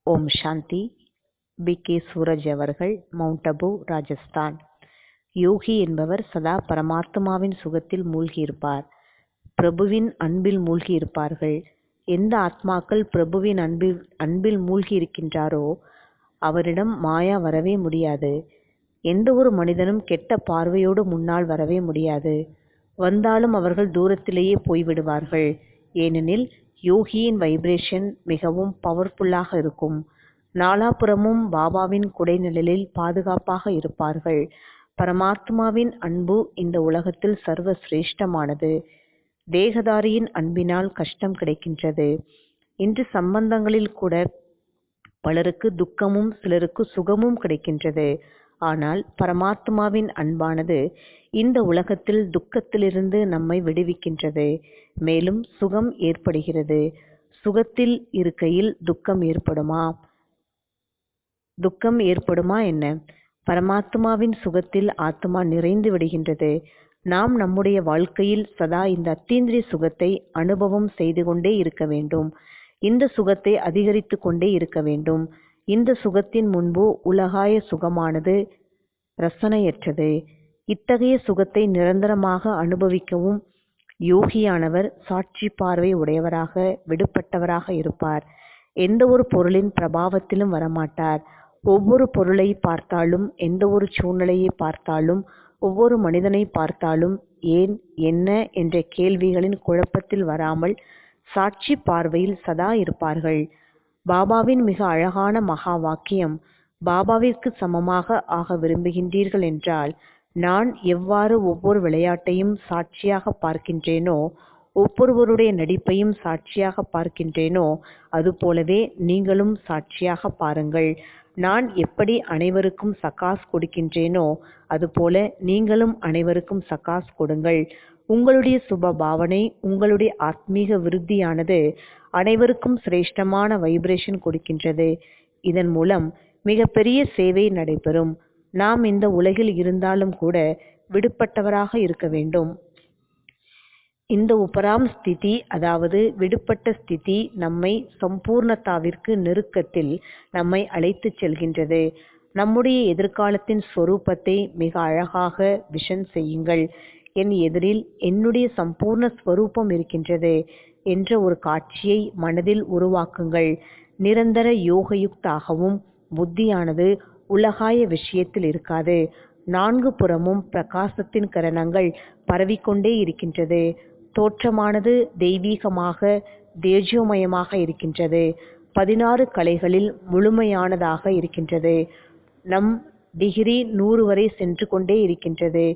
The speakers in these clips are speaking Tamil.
ஓம் சாந்தி. பி.கே. சூரஜ் அவர்கள், மவுண்ட் அபு, ராஜஸ்தான். யோகி என்பவர் சதா பரமாத்மாவின் சுகத்தில் மூழ்கியிருப்பார். பிரபுவின் அன்பில் மூழ்கி இருப்பார்கள். எந்த ஆத்மாக்கள் பிரபுவின் அன்பில் மூழ்கி இருக்கின்றாரோ அவரிடம் மாயா வரவே முடியாது. எந்த ஒரு மனிதனும் கெட்ட பார்வையோடு முன்னால் வரவே முடியாது. வந்தாலும் அவர்கள் தூரத்திலேயே போய்விடுவார்கள். ஏனெனில் யோகியின் வைப்ரேஷன் மிகவும் பவர்ஃபுல்லாக இருக்கும். நாலாபுறமும் பாபாவின் குடைநிழலில் பாதுகாப்பாக இருப்பார்கள். பரமாத்மாவின் அன்பு இந்த உலகத்தில் சர்வ சிரேஷ்டமானது. தேகதாரியின் அன்பினால் கஷ்டம் கிடைக்கின்றது. இன்று சம்பந்தங்களில் கூட பலருக்கு துக்கமும் சிலருக்கு சுகமும் கிடைக்கின்றது. ஆனால் பரமாத்மாவின் அன்பானது இந்த உலகத்தில் துக்கத்திலிருந்து நம்மை விடுவிக்கின்றது. மேலும் சுகம் ஏற்படுகிறது. சுகத்தில் இருக்கையில் துக்கம் ஏற்படுமா என்ன? பரமாத்மாவின் சுகத்தில் ஆத்மா நிறைந்து விடுகின்றது. நாம் நம்முடைய வாழ்க்கையில் சதா இந்த அத்தீந்திரிய சுகத்தை அனுபவம் செய்து கொண்டே இருக்க வேண்டும். இந்த சுகத்தை அதிகரித்து கொண்டே இருக்க வேண்டும். இந்த சுகத்தின் முன்பு உலகாய சுகமானது ரசனையற்றது. இத்தகைய சுகத்தை நிரந்தரமாக அனுபவிக்கவும் யோகியானவர் சாட்சி பார்வை உடையவராக விடுபட்டவராக இருப்பார். எந்த ஒரு பொருளின் பிரபாவத்திலும் வரமாட்டார். ஒவ்வொரு பொருளை பார்த்தாலும், எந்த ஒரு சூழ்நிலையை பார்த்தாலும், ஒவ்வொரு மனிதனை பார்த்தாலும் ஏன், என்ன என்ற கேள்விகளின் குழப்பத்தில் வராமல் சாட்சி பார்வையில் சதா இருப்பார்கள். பாபாவின் மிக அழகான மகா வாக்கியம், பாபாவிற்கு சமமாக ஆக விரும்புகின்றீர்கள் என்றால், நான் எவ்வாறு ஒவ்வொரு விளையாட்டையும் சாட்சியாக பார்க்கின்றேனோ, ஒவ்வொருவருடைய நடிப்பையும் சாட்சியாக பார்க்கின்றேனோ, அதுபோலவே நீங்களும் சாட்சியாக பாருங்கள். நான் எப்படி அனைவருக்கும் சகாஸ் கொடுக்கின்றேனோ அதுபோல நீங்களும் அனைவருக்கும் சகாஸ் கொடுங்கள். உங்களுடைய சுப பாவனை, உங்களுடைய ஆத்மீக விருத்தியானது அனைவருக்கும் சிரேஷ்டமான வைப்ரேஷன் கொடுக்கின்றது. இதன் மூலம் மிகப்பெரிய சேவை நடைபெறும். நாம் இந்த உலகில் இருந்தாலும் கூட விடுபட்டவராக இருக்க வேண்டும். இந்த உபராம் ஸ்திதி, அதாவது விடுபட்ட ஸ்திதி, நம்மை சம்பூர்ணத்தாவிற்கு நெருக்கத்தில் நம்மை அழைத்து செல்கின்றது. நம்முடைய எதிர்காலத்தின் ஸ்வரூபத்தை மிக அழகாக விஷன் செய்யுங்கள். என் எதிரில் என்னுடைய சம்பூர்ண ஸ்வரூபம் இருக்கின்றது என்ற ஒரு காட்சியை மனதில் உருவாக்குங்கள். நிரந்தர யோகயுக்தாகவும் புத்தியானது உலகாய விஷயத்தில் இருக்காது. நான்கு புறமும் பிரகாசத்தின் கரணங்கள் பரவிக்கொண்டே இருக்கின்றது. தோற்றமானது தெய்வீகமாக தேஜோமயமாக இருக்கின்றது. 16 கலைகளில் முழுமையானதாக இருக்கின்றது. நம் டிகிரி 100 வரை சென்று கொண்டே இருக்கின்றது.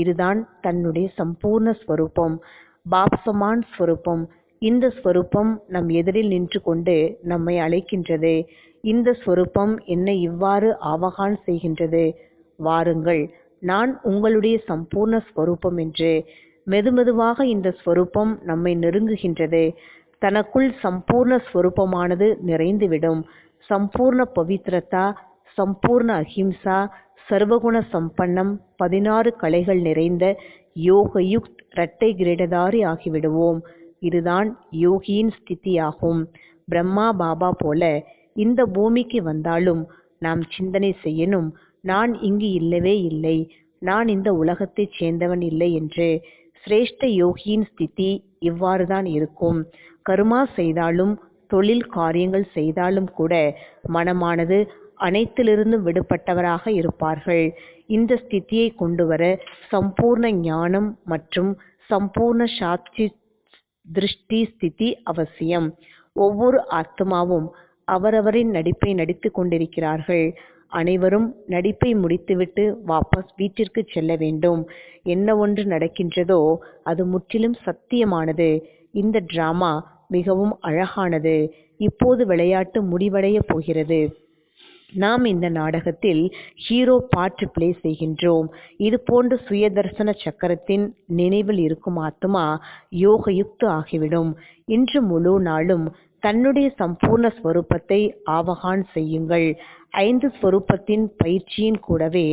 இதுதான் தன்னுடைய சம்பூர்ண ஸ்வரூபம், பாப்சமான் ஸ்வரூபம். இந்த ஸ்வரூபம் நம் எதிரில் நின்று கொண்டு நம்மை அழைக்கின்றது. இந்த ஸ்வரூபம் என்னை இவ்வாறு ஆவகான் செய்கின்றது, வாருங்கள், நான் உங்களுடைய சம்பூர்ண ஸ்வரூபம் என்று. மெதுமெதுவாக இந்த ஸ்வரூபம் நம்மை நெருங்குகின்றது. தனக்குள் சம்பூர்ண ஸ்வரூபமானது நிறைந்துவிடும். சம்பூர்ண பவித்ரதா, சம்பூர்ண அஹிம்சா, சர்வகுண சம்பன்னம், 16 கலைகள் நிறைந்த யோகயுக்த் இரட்டை கிரீடதாரி ஆகிவிடுவோம். இதுதான் யோகியின் ஸ்திதியாகும். பிரம்மா பாபா போல இந்த பூமிக்கு வந்தாலும் நாம் சிந்தனை செய்யணும், நான் இங்கு இல்லவே இல்லை, நான் இந்த உலகத்தைச் சேர்ந்தவன் இல்லை என்று. சிரேஷ்ட யோகியின் ஸ்திதி இவ்வாறுதான் இருக்கும். கர்மா செய்தாலும், தொழில் காரியங்கள் செய்தாலும் கூட மனமானது அனைத்திலிருந்து விடுபட்டவராக இருப்பார்கள். இந்த ஸ்திதியை கொண்டுவர சம்பூர்ண ஞானம் மற்றும் சம்பூர்ண சாட்சி திருஷ்டி ஸ்திதி அவசியம். ஒவ்வொரு ஆத்மாவும் அவரவரின் நடிப்பை நடித்து கொண்டிருக்கிறார்கள். அனைவரும் நடிப்பை முடித்துவிட்டு வாபஸ் வீட்டிற்கு செல்ல வேண்டும். என்ன ஒன்று நடக்கின்றதோ அது முற்றிலும் சத்தியமானது. இந்த டிராமா மிகவும் அழகானது. இப்போது விளையாட்டு முடிவடைய போகிறது. நாம் இந்த நாடகத்தில் ஹீரோ பார்ட் பிளே செய்கின்றோம். இது போன்ற சுயதர்சன சக்கரத்தின் நினைவில் இருக்கும் ஆத்மா யோகயுக்து ஆகிவிடும். இன்று முழு நாளும் தன்னுடைய சம்பூர்ண ஸ்வரூபத்தை ஆவகான் செய்யுங்கள். 5 ஸ்வரூபத்தின் பயிற்சியின் கூடவே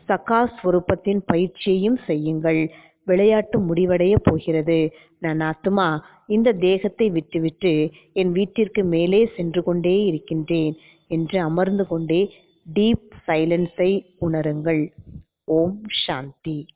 சகா ஸ்வரூபத்தின் பயிற்சியையும் செய்யுங்கள். விளையாட்டு முடிவடைய போகிறது. நான் ஆத்துமா இந்த தேகத்தை விட்டுவிட்டு என் வீட்டிற்கு மேலே சென்று கொண்டே இருக்கின்றேன் என்று அமர்ந்து கொண்டே டீப் சைலன்ஸை உணருங்கள். ஓம் சாந்தி.